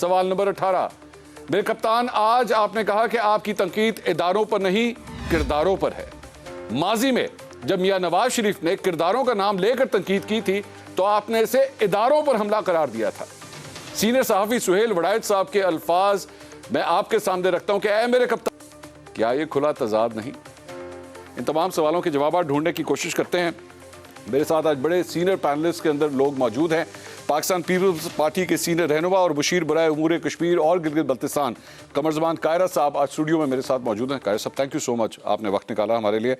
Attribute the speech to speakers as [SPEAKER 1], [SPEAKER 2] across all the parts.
[SPEAKER 1] سوال نمبر 18، میرے کپتان آج آپ نے کہا کہ آپ کی تنقید اداروں پر نہیں کرداروں پر ہے۔ ماضی میں جب میاں نواز شریف نے کرداروں کا نام لے کر تنقید کی تھی تو آپ نے اسے اداروں پر حملہ قرار دیا تھا۔ سینئر صحافی سہیل وڑائچ صاحب کے الفاظ میں آپ کے سامنے رکھتا ہوں کہ اے میرے کپتان، کیا یہ کھلا تضاد نہیں؟ ان تمام سوالوں کے جوابات ڈھونڈنے کی کوشش کرتے ہیں۔ میرے ساتھ آج بڑے سینئر پینلسٹ کے اندر لوگ موجود ہیں۔ پاکستان پیپلز پارٹی کے سینئر رہنما اور مشیر برائے امور کشمیر اور گلگت بلتستان قمر زمان قاہرہ صاحب آج اسٹوڈیو میں میرے ساتھ موجود ہیں۔ قاہرہ صاحب تھینک یو سو مچ، آپ نے وقت نکالا ہمارے لیے۔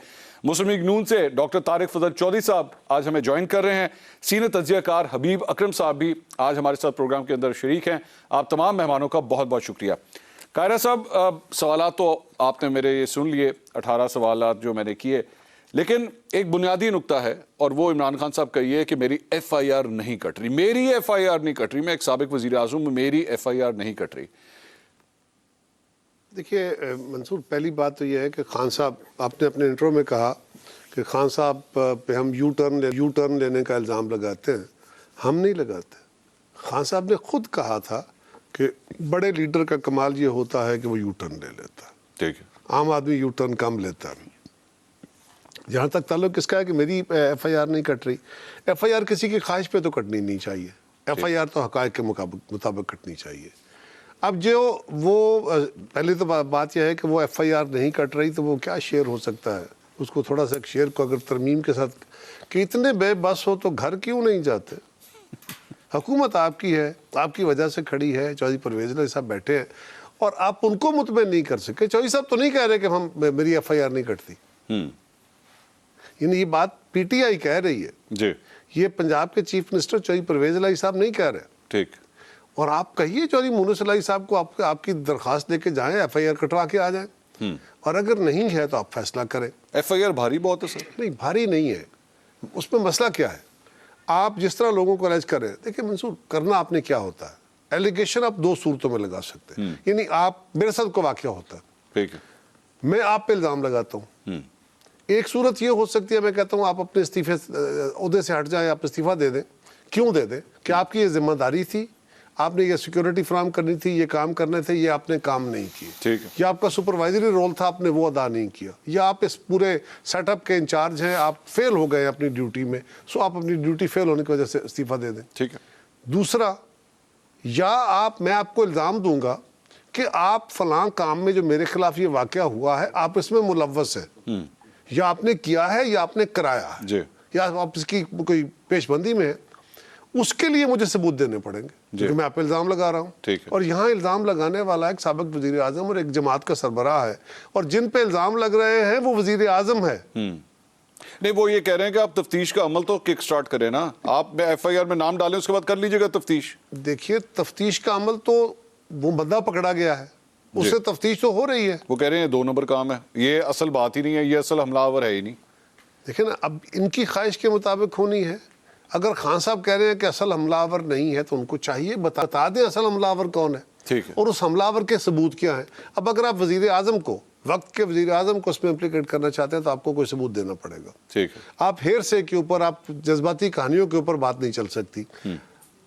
[SPEAKER 1] مسلم لیگ نون سے ڈاکٹر طارق فضل چودھری صاحب آج ہمیں جوائن کر رہے ہیں۔ سینئر تجزیہ کار حبیب اکرم صاحب بھی آج ہمارے ساتھ پروگرام کے اندر شریک ہیں۔ آپ تمام مہمانوں کا بہت بہت شکریہ۔ قاہرہ صاحب، سوالات تو آپ نے میرے یہ سن لیے، 18 سوالات جو میں نے کیے، لیکن ایک بنیادی نقطہ ہے اور وہ عمران خان صاحب کا یہ ہے کہ میری ایف آئی آر نہیں کٹ رہی، میری ایف آئی آر نہیں کٹ رہی، میں ایک سابق وزیر اعظم ہوں، میری ایف آئی آر نہیں کٹ رہی۔
[SPEAKER 2] دیکھیے منصور، پہلی بات تو یہ ہے کہ خان صاحب، آپ نے اپنے انٹرو میں کہا کہ خان صاحب پہ ہم یو ٹرن لینے کا الزام لگاتے ہیں۔ ہم نہیں لگاتے۔ خان صاحب نے خود کہا تھا کہ بڑے لیڈر کا کمال یہ ہوتا ہے کہ وہ یو ٹرن لے لیتا ہے،
[SPEAKER 1] ٹھیک ہے،
[SPEAKER 2] عام آدمی یو ٹرن کم لیتا ہے۔ جہاں تک تعلق اس کا ہے کہ میری ایف آئی آر نہیں کٹ رہی، ایف آئی آر کسی کی خواہش پہ تو کٹنی نہیں چاہیے، ایف آئی آر تو حقائق کے مطابق کٹنی چاہیے۔ اب جو وہ پہلے تو بات یہ ہے کہ وہ ایف آئی آر نہیں کٹ رہی تو وہ کیا شعر ہو سکتا ہے؟ اس کو تھوڑا سا شعر کو اگر ترمیم کے ساتھ کہ اتنے بے بس ہو تو گھر کیوں نہیں جاتے؟ حکومت آپ کی ہے، آپ کی وجہ سے کھڑی ہے، چودھری پرویز علیہ صاحب بیٹھے ہیں اور آپ ان کو مطمئن نہیں کر سکے۔ چودھری صاحب تو نہیں کہہ رہے کہ میری ایف آئی آر نہیں کٹتی، یعنی یہ بات پی ٹی آئی کہہ رہی ہے
[SPEAKER 1] جی،
[SPEAKER 2] یہ پنجاب کے چیف منسٹر چودھری پرویز علیہ صاحب نہیں کہہ رہے۔
[SPEAKER 1] ٹھیک،
[SPEAKER 2] اور آپ کہیے چودھری مونس علیہ صاحب کو آپ کی درخواست دے کے جائیں، ایف آئی آر کٹوا کے آ جائیں، اور اگر نہیں ہے تو آپ فیصلہ کریں۔
[SPEAKER 1] ایف آئی آر بھاری بہت ہے سر؟
[SPEAKER 2] نہیں، بھاری نہیں ہے، اس میں مسئلہ کیا ہے؟ آپ جس طرح لوگوں کو الیج کر رہے ہیں، دیکھیں منصور، کرنا آپ نے کیا ہوتا ہے؟ ایلیگیشن آپ دو صورتوں میں لگا سکتے ہیں، یعنی آپ، میرے ساتھ کو واقعہ ہوتا ہے،
[SPEAKER 1] ٹھیک ہے،
[SPEAKER 2] میں آپ پہ الزام لگاتا ہوں۔ ایک صورت یہ ہو سکتی ہے، میں کہتا ہوں آپ اپنے استعفے عہدے سے ہٹ جائیں، آپ استعفیٰ دے دیں۔ کیوں دے دیں؟ کہ آپ کی یہ ذمہ داری تھی، آپ نے یہ سیکیورٹی فراہم کرنی تھی، یہ کام کرنے تھے، یہ آپ نے کام نہیں کیے،
[SPEAKER 1] ٹھیک ہے،
[SPEAKER 2] یا آپ کا سپروائزری رول تھا، آپ نے وہ ادا نہیں کیا، یا آپ اس پورے سیٹ اپ کے انچارج ہیں، آپ فیل ہو گئے اپنی ڈیوٹی میں، سو آپ اپنی ڈیوٹی فیل ہونے کی وجہ سے استعفیٰ دے دیں۔
[SPEAKER 1] ٹھیک ہے،
[SPEAKER 2] دوسرا، یا میں آپ کو الزام دوں گا کہ آپ فلاں کام میں جو میرے خلاف یہ واقعہ ہوا ہے آپ اس میں ملوث ہیں، یا آپ نے کیا ہے یا آپ نے کرایا ہے،
[SPEAKER 1] جی،
[SPEAKER 2] یا آپ اس کی کوئی پیش بندی میں ہے، اس کے لیے مجھے ثبوت دینے پڑیں گے، کیونکہ میں آپ پہ الزام لگا رہا ہوں۔
[SPEAKER 1] ٹھیک ہے،
[SPEAKER 2] اور یہاں الزام لگانے والا ایک سابق وزیر اعظم اور ایک جماعت کا سربراہ ہے، اور جن پہ الزام لگ رہے ہیں وہ وزیر اعظم ہے۔
[SPEAKER 1] نہیں، وہ یہ کہہ رہے ہیں کہ آپ تفتیش کا عمل تو کک سٹارٹ کریں نا، آپ ایف آئی آر میں نام ڈالیں، اس کے بعد کر لیجئے گا تفتیش۔
[SPEAKER 2] دیکھیے، تفتیش کا عمل تو وہ بندہ پکڑا گیا ہے، اس سے تفتیش تو ہو رہی ہے۔
[SPEAKER 1] وہ کہہ رہے ہیں 2 نمبر کام ہے، یہ اصل بات ہی نہیں ہے، یہ اصل حملہ آور ہے ہی نہیں۔
[SPEAKER 2] دیکھیں نا، اب ان کی خواہش کے مطابق ہونی ہے۔ اگر خان صاحب کہہ رہے ہیں کہ اصل حملہ آور نہیں ہے تو ان کو چاہیے بتا دیں اصل حملہ آور کون ہے،
[SPEAKER 1] ٹھیک ہے،
[SPEAKER 2] اور اس حملہ آور کے ثبوت کیا ہیں۔ اب اگر آپ وزیر اعظم کو، وقت کے وزیر اعظم کو اس میں امپلیکیٹ کرنا چاہتے ہیں تو آپ کو کوئی ثبوت دینا پڑے گا۔
[SPEAKER 1] ٹھیک ہے،
[SPEAKER 2] آپ ہیرسے کے اوپر، آپ جذباتی کہانیوں کے اوپر بات نہیں چل سکتی۔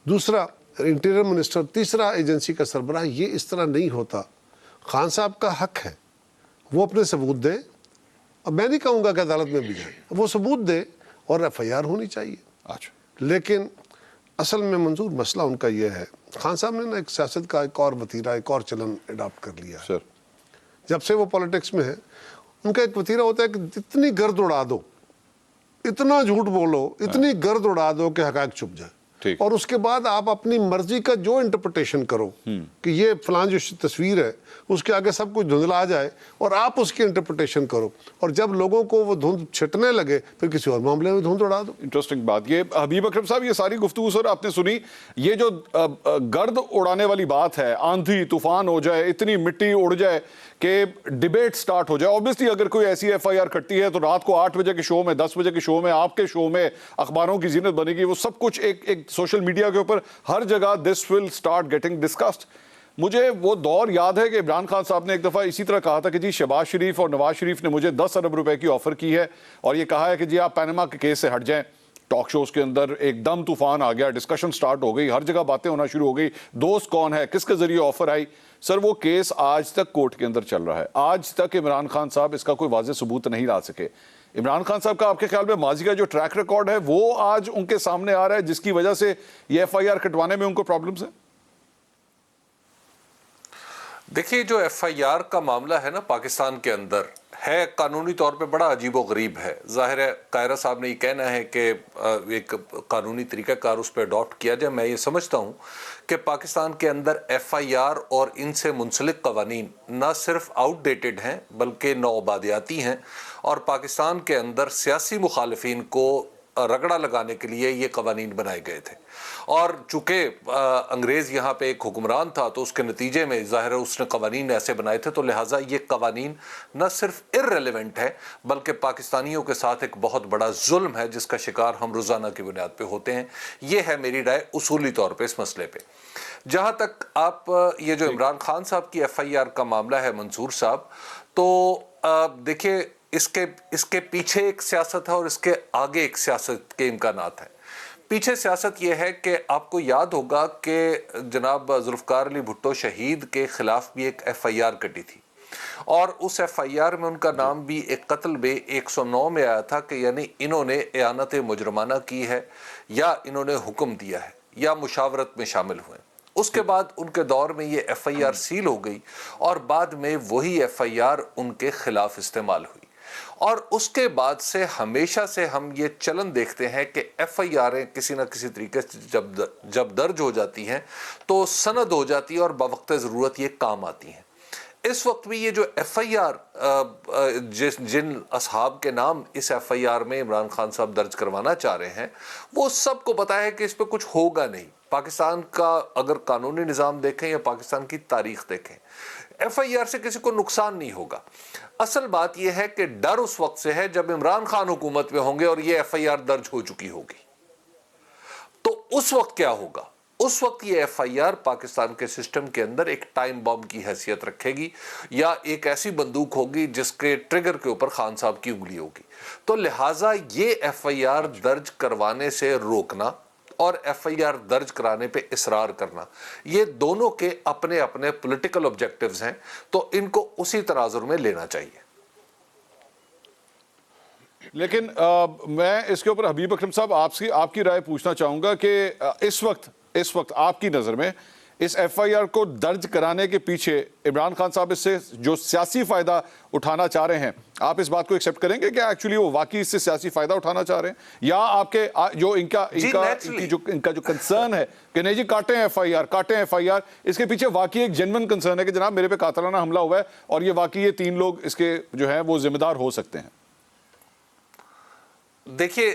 [SPEAKER 2] دوسرا، انٹیریئر منسٹر، تیسرا ایجنسی کا سربراہ، یہ اس طرح نہیں ہوتا۔ خان صاحب کا حق ہے وہ اپنے ثبوت دیں، اب میں نہیں کہوں گا کہ عدالت میں بھی جائیں، وہ ثبوت دیں اور ایف آئی آر ہونی چاہیے۔
[SPEAKER 1] اچھا،
[SPEAKER 2] لیکن اصل میں منظور مسئلہ ان کا یہ ہے، خان صاحب نے نا ایک سیاست کا ایک اور وتیرہ، ایک اور چلن اڈاپٹ کر لیا ہے۔
[SPEAKER 1] سر،
[SPEAKER 2] جب سے وہ پولیٹکس میں ہے، ان کا ایک وتیرہ ہوتا ہے کہ اتنی گرد اڑا دو، اتنا جھوٹ بولو، اتنی گرد اڑا دو کہ حقائق چھپ جائے،
[SPEAKER 1] ٹھیک،
[SPEAKER 2] اور اس کے بعد آپ اپنی مرضی کا جو انٹرپریٹیشن کرو کہ یہ فلان جو تصویر ہے اس کے آگے سب کچھ دھندلا جائے اور آپ اس کی انٹرپریٹیشن کرو، اور جب لوگوں کو وہ دھند چھٹنے لگے پھر کسی اور معاملے میں دھند اڑا دو۔
[SPEAKER 1] انٹرسٹنگ بات یہ حبیب اکرم صاحب، یہ ساری گفتگو سر آپ نے سنی، یہ جو گرد اڑانے والی بات ہے، آندھی طوفان ہو جائے، اتنی مٹی اڑ جائے کہ ڈیبیٹ سٹارٹ ہو جائے، اوبیسلی اگر کوئی ایسی ایف آئی آر کٹتی ہے تو رات کو 8 بجے کے شو میں، 10 بجے کے شو میں، آپ کے شو میں اخباروں کی زینت بنے گی، وہ سب کچھ ایک سوشل میڈیا کے اوپر ہر جگہ دس ول سٹارٹ گیٹنگ ڈسکسڈ۔ مجھے وہ دور یاد ہے کہ عمران خان صاحب نے ایک دفعہ اسی طرح کہا تھا کہ جی شہباز شریف اور نواز شریف نے مجھے 10 ارب روپے کی آفر کی ہے اور یہ کہا ہے کہ جی آپ پینما کے کیس سے ہٹ جائیں۔ ٹاک شوز کے اندر ایک دم طوفان آ گیا, ڈسکشن سٹارٹ ہو گئی, ہر جگہ باتیں ہونا شروع ہو گئی, دوست کون ہے, کس کے ذریعے آفر آئی. سر وہ کیس آج تک کورٹ کے اندر چل رہا ہے, آج تک عمران خان صاحب اس کا کوئی واضح ثبوت نہیں لا سکے. عمران خان صاحب کا آپ کے خیال میں ماضی کا جو ٹریک ریکارڈ ہے وہ آج ان کے سامنے آ رہا ہے, جس کی وجہ سے یہ ایف آئی آر کٹوانے میں ان کو پرابلمز ہیں؟
[SPEAKER 3] دیکھیے جو ایف آئی آر کا معاملہ ہے نا پاکستان کے اندر ہے قانونی طور پہ بڑا عجیب و غریب ہے. ظاہر ہے قاہرہ صاحب نے یہ کہنا ہے کہ ایک قانونی طریقہ کار اس پہ اڈاپٹ کیا جائے. میں یہ سمجھتا ہوں کہ پاکستان کے اندر ایف آئی آر اور ان سے منسلک قوانین نہ صرف آؤٹ ڈیٹڈ ہیں بلکہ نوآبادیاتی ہیں, اور پاکستان کے اندر سیاسی مخالفین کو رگڑا لگانے کے لیے یہ قوانین بنائے گئے تھے. اور چونکہ انگریز یہاں پہ ایک حکمران تھا تو اس کے نتیجے میں ظاہر ہے اس نے قوانین ایسے بنائے تھے, تو لہٰذا یہ قوانین نہ صرف ارریلیونٹ ہے بلکہ پاکستانیوں کے ساتھ ایک بہت بڑا ظلم ہے جس کا شکار ہم روزانہ کی بنیاد پہ ہوتے ہیں. یہ ہے میری رائے اصولی طور پہ اس مسئلے پہ. جہاں تک آپ یہ جو عمران خان صاحب کی ایف آئی آر کا معاملہ ہے منصور صاحب, تو دیکھیں اس کے پیچھے ایک سیاست ہے اور اس کے آگے ایک سیاست کے امکانات ہیں. پیچھے سیاست یہ ہے کہ آپ کو یاد ہوگا کہ جناب ذوالفقار علی بھٹو شہید کے خلاف بھی ایک ایف آئی آر کٹی تھی, اور اس ایف آئی آر میں ان کا نام بھی ایک قتل بے 109 میں آیا تھا کہ یعنی انہوں نے اعانت مجرمانہ کی ہے یا انہوں نے حکم دیا ہے یا مشاورت میں شامل ہوئے. اس کے بعد ان کے دور میں یہ ایف آئی آر سیل ہو گئی اور بعد میں وہی ایف آئی آر ان کے خلاف استعمال ہوئی. اور اس کے بعد سے ہمیشہ سے ہم یہ چلن دیکھتے ہیں کہ ایف آئی آریں کسی نہ کسی طریقے سے جب درج ہو جاتی ہیں تو سند ہو جاتی ہے اور بوقت ضرورت یہ کام آتی ہیں. اس وقت بھی یہ جو ایف آئی آر جن اصحاب کے نام اس ایف آئی آر میں عمران خان صاحب درج کروانا چاہ رہے ہیں وہ سب کو پتا ہے کہ اس پہ کچھ ہوگا نہیں. پاکستان کا اگر قانونی نظام دیکھیں یا پاکستان کی تاریخ دیکھیں, ایف آئی آر سے کسی کو نقصان نہیں ہوگا. اصل بات یہ ہے کہ ڈر اس وقت سے ہے جب عمران خان حکومت میں ہوں گے اور یہ ایف آئی آر درج ہو چکی ہوگی. تو اس وقت کیا ہوگا؟ اس وقت یہ ایف آئی آر پاکستان کے سسٹم کے اندر ایک ٹائم بم کی حیثیت رکھے گی یا ایک ایسی بندوق ہوگی جس کے ٹریگر کے اوپر خان صاحب کی انگلی ہوگی. تو لہٰذا یہ ایف آئی آر درج کروانے سے روکنا اور ایف آئی آر درج کرانے پہ اصرار کرنا, یہ دونوں کے اپنے اپنے پولیٹیکل آبجیکٹیوز ہیں, تو ان کو اسی تناظر میں لینا چاہیے.
[SPEAKER 1] لیکن میں اس کے اوپر حبیب اکرم صاحب آپ کی رائے پوچھنا چاہوں گا کہ اس وقت آپ کی نظر میں اس ایف آئی آر کو درج کرانے کے پیچھے عمران خان صاحب اس سے جو سیاسی فائدہ اٹھانا چاہ رہے ہیں, آپ اس بات کو ایکسیپٹ کریں گے کہ ایکچولی وہ واقعی اس سے سیاسی فائدہ اٹھانا چاہ رہے ہیں, یا آپ کے جو ان کا جو کنسرن ہے کہ نہیں جی کاٹیں ایف آئی آر, اس کے پیچھے واقعی ایک جینون کنسرن ہے کہ جناب میرے پہ قاتلانہ حملہ ہوا ہے اور یہ واقعی یہ 3 لوگ اس کے جو ہیں وہ ذمہ دار ہو سکتے ہیں؟
[SPEAKER 3] دیکھیے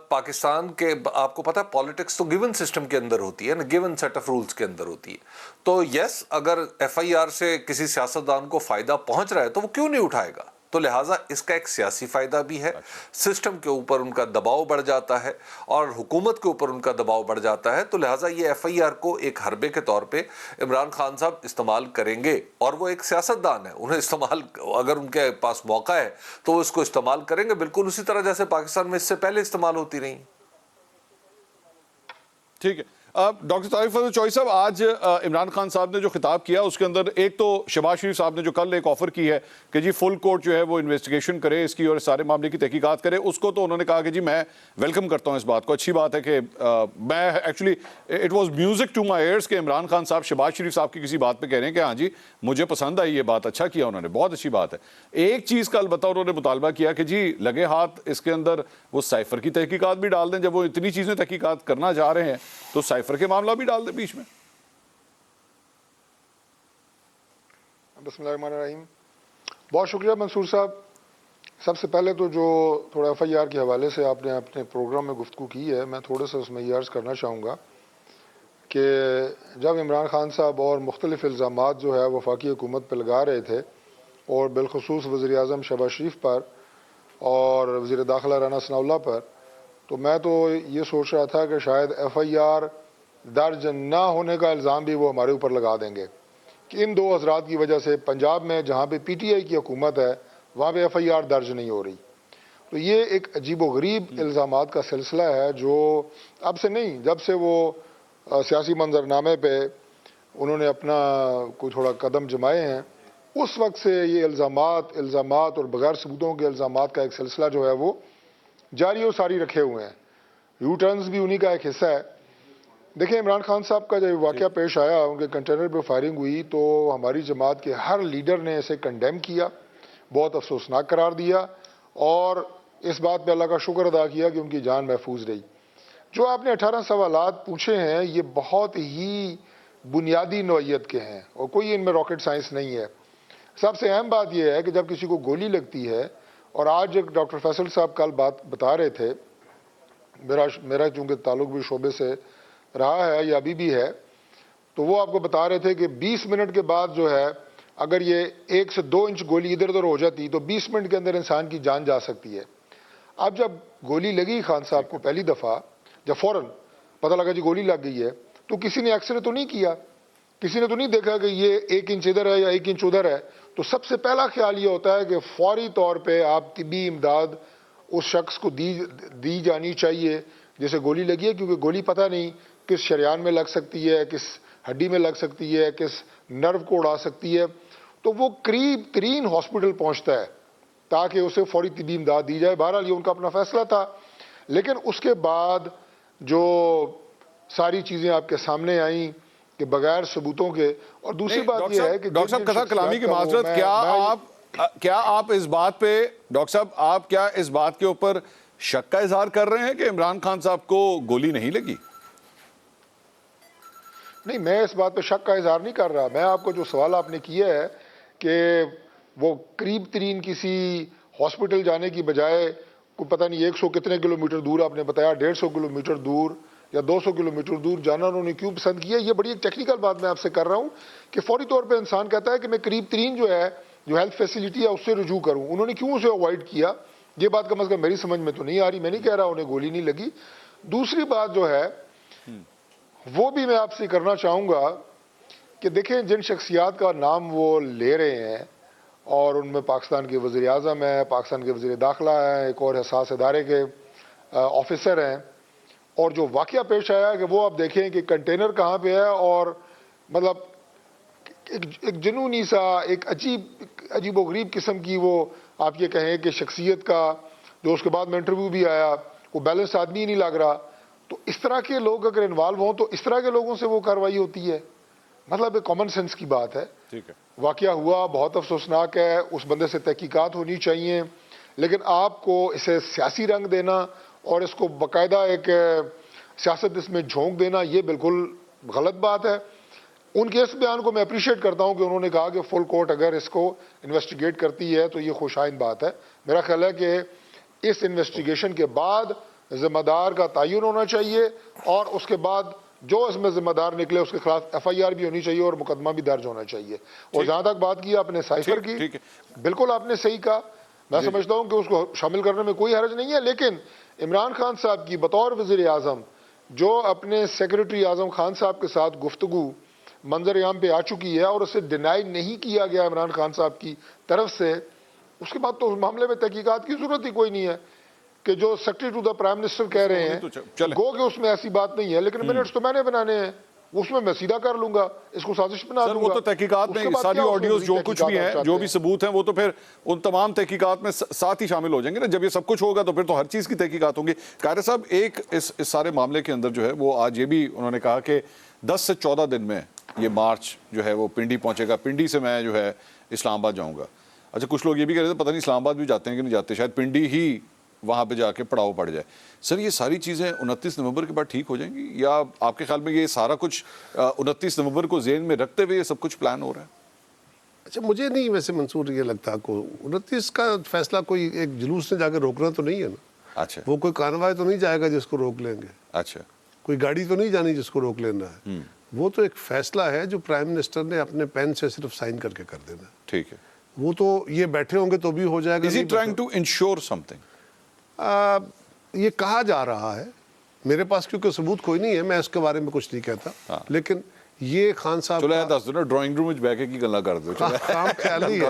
[SPEAKER 3] پاکستان کے آپ کو پتہ ہے پالیٹکس تو گیون سسٹم کے اندر ہوتی ہے نا, گیون سیٹ آف رولز کے اندر ہوتی ہے. تو یس, اگر ایف آئی آر سے کسی سیاستدان کو فائدہ پہنچ رہا ہے تو وہ کیوں نہیں اٹھائے گا؟ تو لہٰذا اس کا ایک سیاسی فائدہ بھی ہے, سسٹم کے اوپر ان کا دباؤ بڑھ جاتا ہے اور حکومت کے اوپر ان کا دباؤ بڑھ جاتا ہے. تو لہٰذا یہ ایف آئی آر کو ایک حربے کے طور پہ عمران خان صاحب استعمال کریں گے, اور وہ ایک سیاستدان ہے, انہیں استعمال اگر ان کے پاس موقع ہے تو وہ اس کو استعمال کریں گے, بالکل اسی طرح جیسے پاکستان میں اس سے پہلے استعمال ہوتی رہی.
[SPEAKER 1] ٹھیک ہے. ڈاکٹر طارق فضل چوہی صاحب, آج عمران خان صاحب نے جو خطاب کیا اس کے اندر ایک تو شہباز شریف صاحب نے جو کل ایک آفر کی ہے کہ جی فل کورٹ جو ہے وہ انویسٹیگیشن کرے اس کی اور سارے معاملے کی تحقیقات کرے, اس کو تو انہوں نے کہا کہ جی میں ویلکم کرتا ہوں اس بات کو, اچھی بات ہے کہ میں actually it was music to my ears کہ عمران خان صاحب شہباز شریف صاحب کی کسی بات پہ کہہ رہے ہیں کہ ہاں جی مجھے پسند آئی یہ بات, اچھا کیا انہوں نے, بہت اچھی بات ہے. ایک چیز کا البتہ انہوں نے مطالبہ کیا کہ جی لگے ہاتھ اس کے اندر وہ سائفر کی تحقیقات بھی ڈال دیں, جب وہ اتنی چیزیں تحقیقات کرنا چاہ رہے ہیں تو سائفر کے معاملہ بھی ڈال دیں بیچ میں.
[SPEAKER 4] بسم اللہ الرحمن الرحیم. بہت شکریہ منصور صاحب. سب سے پہلے تو جو تھوڑا ایف آئی آر کے حوالے سے آپ نے اپنے پروگرام میں گفتگو کی ہے, میں تھوڑا سا اس میں یہ عرض کرنا چاہوں گا کہ جب عمران خان صاحب اور مختلف الزامات جو ہے وفاقی حکومت پہ لگا رہے تھے, اور بالخصوص وزیر اعظم شہباز شریف پر اور وزیر داخلہ رانا ثناء اللہ پر, تو میں تو یہ سوچ رہا تھا کہ شاید ایف آئی آر درج نہ ہونے کا الزام بھی وہ ہمارے اوپر لگا دیں گے کہ ان 2 حضرات کی وجہ سے پنجاب میں جہاں پہ پی ٹی آئی کی حکومت ہے وہاں پہ ایف آئی آر درج نہیں ہو رہی. تو یہ ایک عجیب و غریب الزامات کا سلسلہ ہے جو اب سے نہیں، جب سے وہ سیاسی منظرنامے پہ انہوں نے اپنا کوئی تھوڑا قدم جمائے ہیں، اس وقت سے یہ الزامات اور بغیر ثبوتوں کے الزامات کا ایک سلسلہ جو ہے وہ جاری و ساری رکھے ہوئے ہیں۔ یو ٹرنز بھی انہی کا ایک حصہ ہے۔ دیکھیں عمران خان صاحب کا جب واقعہ پیش آیا، ان کے کنٹینر پہ فائرنگ ہوئی، تو ہماری جماعت کے ہر لیڈر نے اسے کنڈیم کیا، بہت افسوسناک قرار دیا، اور اس بات پہ اللہ کا شکر ادا کیا کہ ان کی جان محفوظ رہی۔ جو آپ نے 18 سوالات پوچھے ہیں، یہ بہت ہی بنیادی نوعیت کے ہیں اور کوئی ان میں راکٹ سائنس نہیں ہے۔ سب سے اہم بات یہ ہے کہ جب کسی کو گولی لگتی ہے، اور آج ڈاکٹر فیصل صاحب کل بات بتا رہے تھے، میرا چونکہ تعلق بھی شعبے سے رہا ہے یا ابھی بھی ہے، تو وہ آپ کو بتا رہے تھے کہ 20 منٹ کے بعد جو ہے اگر یہ 1 سے 2 انچ گولی ادھر ادھر ہو جاتی تو 20 منٹ کے اندر انسان کی جان جا سکتی ہے۔ اب جب گولی لگی خان صاحب کو پہلی دفعہ، جب فوراً پتہ لگا جی گولی لگ گئی ہے، تو کسی نے ایکس رے تو نہیں کیا، کسی نے تو نہیں دیکھا کہ یہ 1 انچ ادھر ہے یا 1 انچ ادھر ہے۔ تو سب سے پہلا خیال یہ ہوتا ہے کہ فوری طور پہ آپ طبی امداد اس شخص کو دی جانی چاہیے جسے گولی لگی ہے، کیونکہ گولی پتہ نہیں کس شریان میں لگ سکتی ہے، کس ہڈی میں لگ سکتی ہے، کس نرو کو اڑا سکتی ہے۔ تو وہ قریب ترین ہاسپٹل پہنچتا ہے تاکہ اسے فوری طبی امداد دی جائے۔ بہرحال یہ ان کا اپنا فیصلہ تھا، لیکن اس کے بعد جو ساری چیزیں آپ کے سامنے آئیں کہ بغیر ثبوتوں کے، اور دوسری بات یہ ہے کہ
[SPEAKER 1] ڈاکٹر صاحب کتھا کلامی کی معذرت، کیا آپ اس بات پہ ڈاکٹر صاحب آپ کیا اس بات کے اوپر شک کا اظہار کر رہے ہیں کہ عمران خان صاحب کو گولی نہیں لگی؟
[SPEAKER 4] نہیں، میں اس بات پہ شک کا اظہار نہیں کر رہا۔ میں آپ کو جو سوال آپ نے کیا ہے کہ وہ قریب ترین کسی ہاسپٹل جانے کی بجائے کوئی پتہ نہیں 100 کتنے کلومیٹر دور، آپ نے بتایا 150 کلومیٹر دور یا 200 کلومیٹر دور جانا انہوں نے کیوں پسند کیا؟ یہ بڑی ایک ٹیکنیکل بات میں آپ سے کر رہا ہوں کہ فوری طور پہ انسان کہتا ہے کہ میں قریب ترین جو ہیلتھ فیسلٹی ہے اس سے رجوع کروں۔ انہوں نے کیوں اسے اوائڈ کیا؟ یہ بات کم از کم میری سمجھ میں تو نہیں آ رہی۔ میں نہیں کہہ رہا انہیں گولی نہیں لگی۔ دوسری بات جو ہے وہ بھی میں آپ سے کرنا چاہوں گا کہ دیکھیں جن شخصیات کا نام وہ لے رہے ہیں، اور ان میں پاکستان کے وزیر اعظم ہیں، پاکستان کے وزیر داخلہ ہیں، ایک اور حساس ادارے کے آفیسر ہیں، اور جو واقعہ پیش آیا کہ وہ آپ دیکھیں کہ کنٹینر کہاں پہ ہے، اور مطلب ایک جنونی سا ایک عجیب و غریب قسم کی وہ آپ یہ کہیں کہ شخصیت کا، جو اس کے بعد میں انٹرویو بھی آیا، وہ بیلنس آدمی ہی نہیں لگ رہا۔ تو اس طرح کے لوگ اگر انوالو ہوں تو اس طرح کے لوگوں سے وہ کارروائی ہوتی ہے، مطلب ایک کامن سینس کی بات ہے۔
[SPEAKER 1] ٹھیک ہے،
[SPEAKER 4] واقعہ ہوا، بہت افسوسناک ہے، اس بندے سے تحقیقات ہونی چاہیے، لیکن آپ کو اسے سیاسی رنگ دینا اور اس کو باقاعدہ ایک سیاست اس میں جھونک دینا، یہ بالکل غلط بات ہے۔ ان کے اس بیان کو میں اپریشیٹ کرتا ہوں کہ انہوں نے کہا کہ فل کورٹ اگر اس کو انویسٹیگیٹ کرتی ہے تو یہ خوش آئند بات ہے۔ میرا خیال ہے کہ اس انویسٹیگیشن کے بعد ذمہ دار کا تعین ہونا چاہیے، اور اس کے بعد جو اس میں ذمہ دار نکلے اس کے خلاف ایف آئی آر بھی ہونی چاہیے اور مقدمہ بھی درج ہونا چاہیے۔ اور جہاں تک بات کی آپ نے سائفر کی، بالکل آپ نے صحیح کہا، میں سمجھتا ہوں کہ اس کو شامل کرنے میں کوئی حرج نہیں ہے، لیکن عمران خان صاحب کی بطور وزیر اعظم جو اپنے سیکرٹری اعظم خان صاحب کے ساتھ گفتگو منظر عام پہ آ چکی ہے اور اسے ڈینائی نہیں کیا گیا عمران خان صاحب کی طرف سے، اس کے بعد تو اس معاملے میں تحقیقات کی ضرورت ہی کوئی نہیں ہے کہ جو secretary to the prime minister کہہ رہے ہیں گو کہ اس میں ایسی بات نہیں ہے، لیکن منٹس تو میں نے بنانے ہیں، اس میں سیدھا کر لوں گا، اس کو سازش بنا دوں گا۔
[SPEAKER 1] وہ تو تحقیقات میں ساری آڈیوز جو کچھ بھی ہیں، جو بھی ثبوت ہیں، وہ تو پھر ان تمام تحقیقات میں ساتھ ہی شامل ہو جائیں گے نا۔ جب یہ سب کچھ ہوگا تو پھر تو ہر چیز کی تحقیقات ہوں گی۔ قاہرہ صاحب ایک اس سارے معاملے کے اندر جو ہے وہ آج یہ بھی انہوں نے کہا کہ 10 سے 14 دن میں یہ مارچ جو ہے وہ پنڈی پہنچے گا، پنڈی سے میں جو ہے اسلام آباد جاؤں گا۔ اچھا کچھ لوگ یہ بھی کہہ رہے تھے پتہ نہیں اسلام آباد بھی جاتے ہیں کہ نہیں جاتے، شاید پنڈی ہی وہاں پہ جا کے پڑاؤ پڑ جائے۔ سر یہ ساری چیزیں 29 نومبر کے بعد ٹھیک ہو جائیں گی، یا آپ کے خیال میں یہ سارا کچھ 29 نومبر کو ذہن میں رکھتے ہوئے یہ سب کچھ پلان ہو رہا ہے؟
[SPEAKER 2] اچھا مجھے نہیں ویسے منصور یہ لگتا کو 29 کا فیصلہ کوئی ایک جلوس نے جا کے روکنا تو نہیں ہے نا۔
[SPEAKER 1] اچھا
[SPEAKER 2] وہ کوئی کانوائے تو نہیں جائے گا جس کو روک لیں گے،
[SPEAKER 1] اچھا
[SPEAKER 2] کوئی گاڑی تو نہیں جانی جس کو روک لینا ہے۔ وہ تو ایک فیصلہ ہے جو پرائم منسٹر نے اپنے پین سے صرف سائن کر کے کر دینا۔
[SPEAKER 1] ٹھیک ہے،
[SPEAKER 2] وہ تو یہ بیٹھے ہوں گے تو بھی ہو جائے گا۔
[SPEAKER 1] Is he trying to ensure something؟
[SPEAKER 2] یہ کہا جا رہا ہے، میرے پاس کیونکہ ثبوت کوئی نہیں ہے، میں اس کے بارے میں کچھ نہیں کہتا، لیکن یہ خان صاحب
[SPEAKER 1] چلو دس دو نا ڈرائنگ روم میں بیٹھ کے کی گلا کر دو،
[SPEAKER 2] خام خیالی ہے،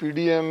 [SPEAKER 4] PDM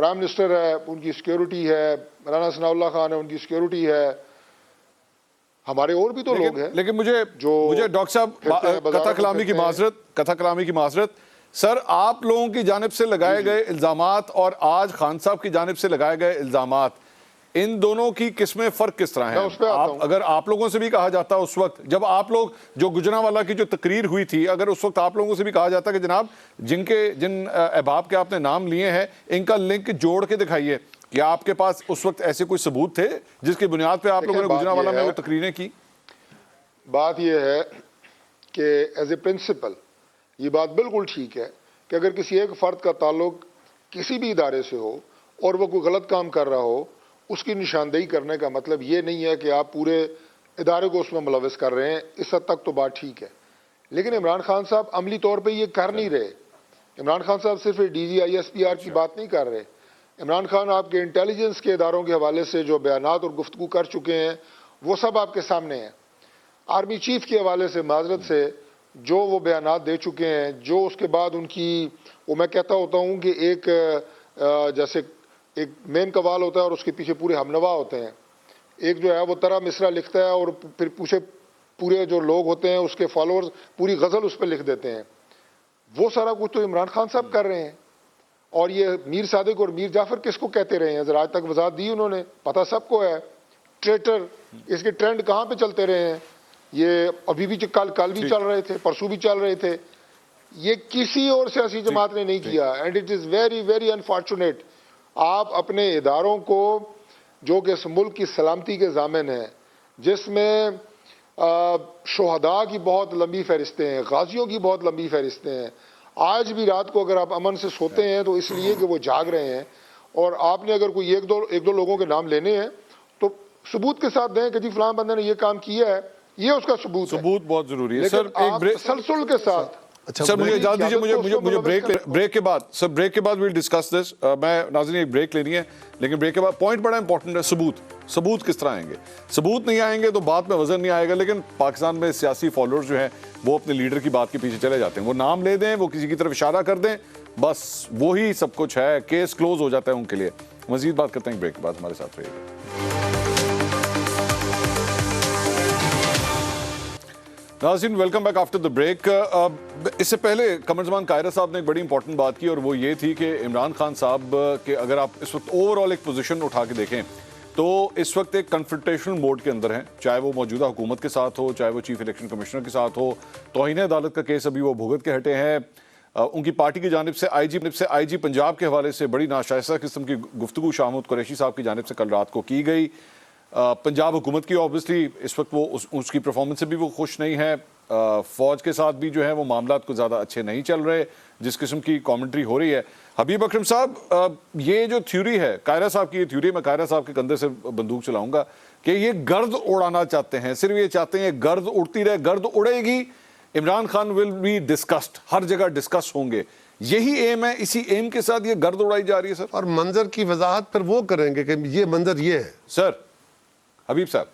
[SPEAKER 4] پرائم منسٹر ہے ان کی سیکیورٹی ہے, مولانا ثناء اللہ خان ہے ان کی سیکیورٹی ہے, ہمارے اور بھی تو لوگ ہیں.
[SPEAKER 1] لیکن مجھے ڈاکٹر صاحب کتھا کلامی کی معذرت, سر آپ لوگوں کی جانب سے لگائے گئے الزامات اور آج خان صاحب کی جانب سے لگائے گئے الزامات, ان دونوں کی کس میں فرق کس طرح ہے؟ اگر آپ لوگوں سے بھی کہا جاتا اس وقت جب آپ لوگ جو گجرانوالہ کی جو تقریر ہوئی تھی, اگر اس وقت آپ لوگوں سے بھی کہا جاتا کہ جناب جن احباب کے آپ نے نام لیے ہیں ان کا لنک جوڑ کے دکھائیے, کیا آپ کے پاس اس وقت ایسے کوئی ثبوت تھے جس کی بنیاد پہ آپ لوگوں نے گجرانوالہ میں وہ تقریریں کی؟
[SPEAKER 4] بات یہ ہے کہ ایز اے پرنسپل یہ بات بالکل ٹھیک ہے کہ اگر کسی ایک فرد کا تعلق کسی بھی ادارے سے ہو اور وہ کوئی غلط کام کر رہا ہو, اس کی نشاندہی کرنے کا مطلب یہ نہیں ہے کہ آپ پورے ادارے کو اس میں ملوث کر رہے ہیں. اس حد تک تو بات ٹھیک ہے, لیکن عمران خان صاحب عملی طور پہ یہ کر نہیں رہے. عمران خان صاحب صرف D G I S P R کی بات نہیں کر رہے. عمران خان آپ کے انٹیلیجنس کے اداروں کے حوالے سے جو بیانات اور گفتگو کر چکے ہیں وہ سب آپ کے سامنے ہیں. آرمی چیف کے حوالے سے معذرت سے جو وہ بیانات دے چکے ہیں, جو اس کے بعد ان کی وہ میں کہتا ہوتا ہوں کہ ایک جیسے ایک مین قوال ہوتا ہے اور اس کے پیچھے پورے ہمنوا ہوتے ہیں. ایک جو ہے وہ طرح مصرع لکھتا ہے اور پھر پورے جو لوگ ہوتے ہیں اس کے فالوورز پوری غزل اس پہ لکھ دیتے ہیں. وہ سارا کچھ تو عمران خان صاحب کر رہے ہیں. اور یہ میر صادق اور میر جعفر کس کو کہتے رہے ہیں ذرا آج تک وضاحت دی انہوں نے, پتہ سب کو ہے. ٹریٹر, اس کے ٹرینڈ کہاں پہ چلتے رہے ہیں, یہ ابھی بھی کل بھی چل رہے تھے, پرسوں بھی چل رہے تھے. یہ کسی اور سیاسی جماعت نے نہیں کیا, and it is very very unfortunate. آپ اپنے اداروں کو جو کہ اس ملک کی سلامتی کے ضامن ہیں, جس میں شہداء کی بہت لمبی فہرستیں ہیں, غازیوں کی بہت لمبی فہرستیں ہیں, آج بھی رات کو اگر آپ امن سے سوتے ہیں تو اس لیے کہ وہ جاگ رہے ہیں. اور آپ نے اگر کوئی ایک دو لوگوں کے نام لینے ہیں تو ثبوت کے ساتھ دیں کہ جی فلاں بندے نے یہ کام کیا ہے, یہ اس کا ثبوت ہے.
[SPEAKER 1] ثبوت بہت ضروری ہے.
[SPEAKER 4] لیکن
[SPEAKER 1] سر
[SPEAKER 4] آپ تسلسل کے ساتھ
[SPEAKER 1] سر مجھے اجازت دیجیے, مجھے بریک کے بعد بریک کے بعد ویل ڈسکس دس. میں ناظرین ایک بریک لینی ہے, لیکن بریک کے بعد پوائنٹ بڑا امپورٹنٹ ہے, ثبوت کس طرح آئیں گے. ثبوت نہیں آئیں گے تو بات میں وزن نہیں آئے گا. لیکن پاکستان میں سیاسی فالوورز جو ہیں وہ اپنے لیڈر کی بات کے پیچھے چلے جاتے ہیں, وہ نام لے دیں, وہ کسی کی طرف اشارہ کر دیں, بس وہی سب کچھ ہے, کیس کلوز ہو جاتا ہے ان کے لیے. مزید بات کرتے ہیں بریک کے بعد, ہمارے ساتھ رہیے گا. ناظرین welcome back after the break. اس سے پہلے قمر زمان قاہرہ صاحب نے ایک بڑی امپورٹنٹ بات کی, اور وہ یہ تھی کہ عمران خان صاحب کے اگر آپ اس وقت اوور آل ایک پوزیشن اٹھا کے دیکھیں تو اس وقت ایک کنفرنٹیشنل موڈ کے اندر ہیں, چاہے وہ موجودہ حکومت کے ساتھ ہو, چاہے وہ چیف الیکشن کمشنر کے ساتھ ہو. توہین عدالت کا کیس ابھی وہ بھگت کے ہٹے ہیں. ان کی پارٹی کی جانب سے آئی جی پنجاب کے حوالے سے بڑی ناشائستہ قسم کی گفتگو شاہ محمود قریشی صاحب کی جانب سے کل رات کو کی گئی. پنجاب حکومت کی اوبویسلی اس وقت وہ اس کی پرفارمنس سے بھی وہ خوش نہیں ہے. فوج کے ساتھ بھی جو ہے وہ معاملات کو زیادہ اچھے نہیں چل رہے, جس قسم کی کامنٹری ہو رہی ہے. حبیب اکرم صاحب, یہ جو تھیوری ہے قاہرہ صاحب کی, یہ تھیوری میں قاہرہ صاحب کے کندھے سے بندوق چلاؤں گا کہ یہ گرد اڑانا چاہتے ہیں, صرف یہ چاہتے ہیں گرد اڑتی رہے, گرد اڑے گی, Imran Khan will be discussed, ہر جگہ ڈسکس ہوں گے. یہی ایم ہے, اسی ایم کے ساتھ یہ گرد اڑائی جا رہی ہے سر.
[SPEAKER 2] اور منظر کی وضاحت پھر وہ کریں گے کہ یہ منظر یہ ہے.
[SPEAKER 1] سر حبیب صاحب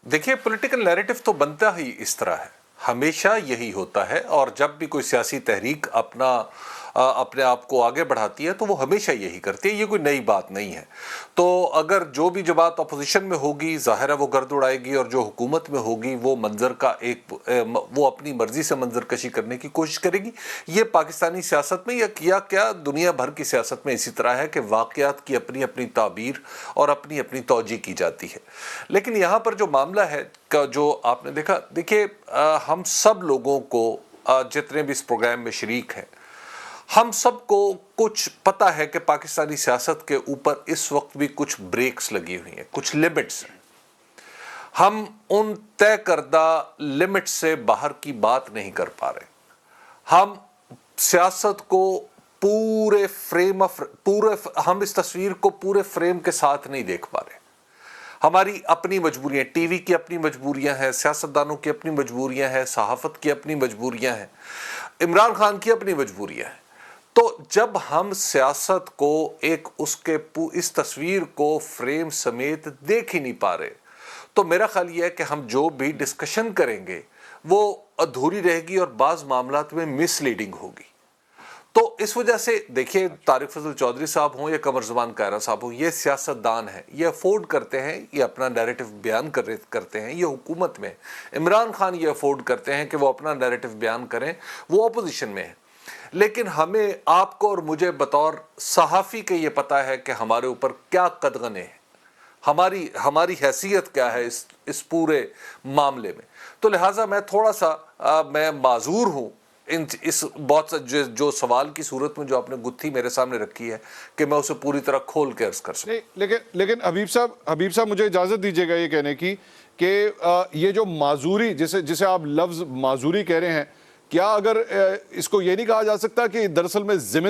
[SPEAKER 3] دیکھیے, پولیٹیکل نیریٹو تو بنتا ہی اس طرح ہے, ہمیشہ یہی ہوتا ہے. اور جب بھی کوئی سیاسی تحریک اپنے آپ کو آگے بڑھاتی ہے تو وہ ہمیشہ یہی کرتی ہے, یہ کوئی نئی بات نہیں ہے. تو اگر جو بھی جماعت اپوزیشن میں ہوگی ظاہر ہے وہ گرد اڑائے گی, اور جو حکومت میں ہوگی وہ منظر کا وہ اپنی مرضی سے منظر کشی کرنے کی کوشش کرے گی. یہ پاکستانی سیاست میں یا کیا دنیا بھر کی سیاست میں اسی طرح ہے کہ واقعات کی اپنی اپنی تعبیر اور اپنی اپنی توجیہ کی جاتی ہے. لیکن یہاں پر جو معاملہ ہے جو آپ نے دیکھا, دیکھیے ہم سب لوگوں کو جتنے بھی اس پروگرام میں شریک ہیں, ہم سب کو کچھ پتہ ہے کہ پاکستانی سیاست کے اوپر اس وقت بھی کچھ بریکس لگی ہوئی ہیں, کچھ لیمٹس ہیں. ہم ان طے کردہ لیمٹ سے باہر کی بات نہیں کر پا رہے. ہم سیاست کو ہم اس تصویر کو پورے فریم کے ساتھ نہیں دیکھ پا رہے. ہماری اپنی مجبوریاں, ٹی وی کی اپنی مجبوریاں ہیں, سیاستدانوں کی اپنی مجبوریاں ہیں, صحافت کی اپنی مجبوریاں ہیں, عمران خان کی اپنی مجبوریاں ہیں. تو جب ہم سیاست کو اس تصویر کو فریم سمیت دیکھ ہی نہیں پا رہے, تو میرا خیال یہ ہے کہ ہم جو بھی ڈسکشن کریں گے وہ ادھوری رہے گی اور بعض معاملات میں مس لیڈنگ ہوگی. تو اس وجہ سے دیکھیے طارق فضل چودھری صاحب ہوں یا قمر زمان کائرہ صاحب ہوں، یہ سیاستدان ہیں، یہ افورڈ کرتے ہیں، یہ اپنا نیریٹو بیان کرتے ہیں، یہ حکومت میں عمران خان یہ افورڈ کرتے ہیں کہ وہ اپنا نیریٹو بیان کریں، وہ اپوزیشن میں ہیں۔ لیکن ہمیں، آپ کو اور مجھے بطور صحافی کے یہ پتہ ہے کہ ہمارے اوپر کیا قدغنے ہیں، ہماری حیثیت کیا ہے اس پورے معاملے میں۔ تو لہٰذا میں تھوڑا سا میں معذور ہوں اس بہت سا جو سوال کی صورت میں جو آپ نے گتھی میرے سامنے رکھی ہے کہ میں اسے پوری طرح کھول کے عرض کر سکوں۔
[SPEAKER 1] لیکن حبیب صاحب مجھے اجازت دیجیے گا یہ کہنے کی کہ یہ جو معذوری جسے آپ لفظ معذوری کہہ رہے ہیں، کیا اگر اس کو یہ نہیں کہا جا سکتا کہ دراصل میں ذمہ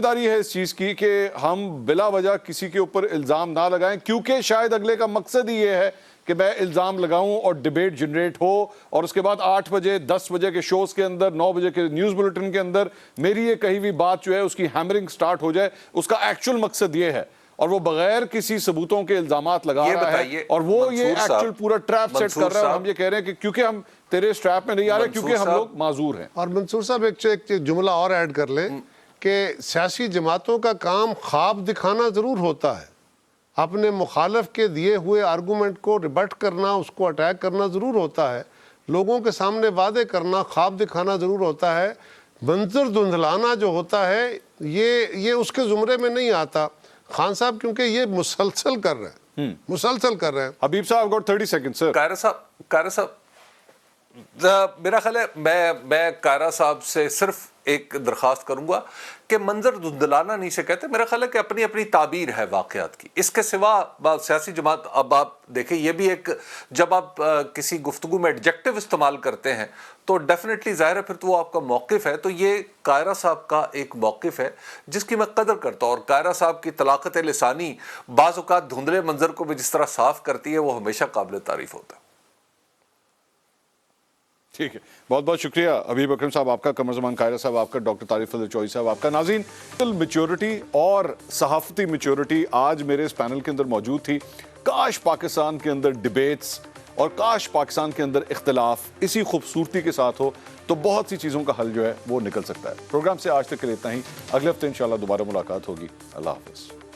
[SPEAKER 1] داری ہے اس چیز کی کہ ہم بلا وجہ کسی کے اوپر الزام نہ لگائیں، کیونکہ شاید اگلے کا مقصد ہی یہ ہے کہ میں الزام لگاؤں اور ڈیبیٹ جنریٹ ہو، اور اس کے بعد 8 بجے 10 بجے کے شوز کے اندر، 9 بجے کے نیوز بلٹن کے اندر میری یہ کہی ہوئی بات جو ہے اس کی ہیمرنگ سٹارٹ ہو جائے۔ اس کا ایکچوئل مقصد یہ ہے، اور وہ بغیر کسی ثبوتوں کے الزامات لگا رہا ہے، اور وہ یہ ایکچوئل پورا ٹریپ سیٹ کر رہا ہے، اور ہم یہ کہہ رہے ہیں کہ کیونکہ ہم تیرے سٹریپ میں نہیں آ رہے، کیونکہ ہم لوگ معذور ہیں۔
[SPEAKER 2] اور منصور صاحب ایک جملہ اور ایڈ کر لیں کہ سیاسی جماعتوں کا کام خواب دکھانا ضرور ہوتا ہے، اپنے مخالف کے دیے ہوئے آرگومنٹ کو ریبٹ کرنا، اس کو اٹیک کرنا ضرور ہوتا ہے، لوگوں کے سامنے وعدے کرنا، خواب دکھانا ضرور ہوتا ہے، منظر دھندلانا جو ہوتا ہے یہ اس کے زمرے میں نہیں آتا۔ خان صاحب کیونکہ یہ مسلسل کر رہے ہیں۔
[SPEAKER 1] حبیب صاحب گوٹ 30 سیکنڈ سر۔
[SPEAKER 3] کائرہ صاحب میرا خیال ہے میں کائرہ صاحب سے صرف ایک درخواست کروں گا کہ منظر دھندلانا نہیں سے کہتے، میرا خیال ہے کہ اپنی تعبیر ہے واقعات کی، اس کے سوا سیاسی جماعت، اب آپ دیکھیں یہ بھی ایک، جب آپ کسی گفتگو میں ایڈجیکٹو استعمال کرتے ہیں تو ڈیفینیٹلی ظاہر ہے پھر تو وہ آپ کا موقف ہے، تو یہ کائرہ صاحب کا ایک موقف ہے جس کی میں قدر کرتا ہوں، اور کائرہ صاحب کی طلاقت لسانی بعض اوقات دھندلے منظر کو بھی جس طرح صاف کرتی ہے وہ ہمیشہ قابل تعریف ہوتا ہے۔
[SPEAKER 1] ٹھیک ہے، بہت بہت شکریہ حبیب اکرم صاحب آپ کا، قمر زمان کائرہ صاحب آپ کا، ڈاکٹر طارق فضل چودھری صاحب آپ کا۔ ناظرین، میچورٹی اور صحافتی میچورٹی آج میرے اس پینل کے اندر موجود تھی۔ کاش پاکستان کے اندر ڈیبیٹس اور کاش پاکستان کے اندر اختلاف اسی خوبصورتی کے ساتھ ہو تو بہت سی چیزوں کا حل جو ہے وہ نکل سکتا ہے۔ پروگرام سے آج تک کے لیے اتنا ہی، اگلے ہفتے انشاءاللہ دوبارہ ملاقات ہوگی۔ اللہ حافظ۔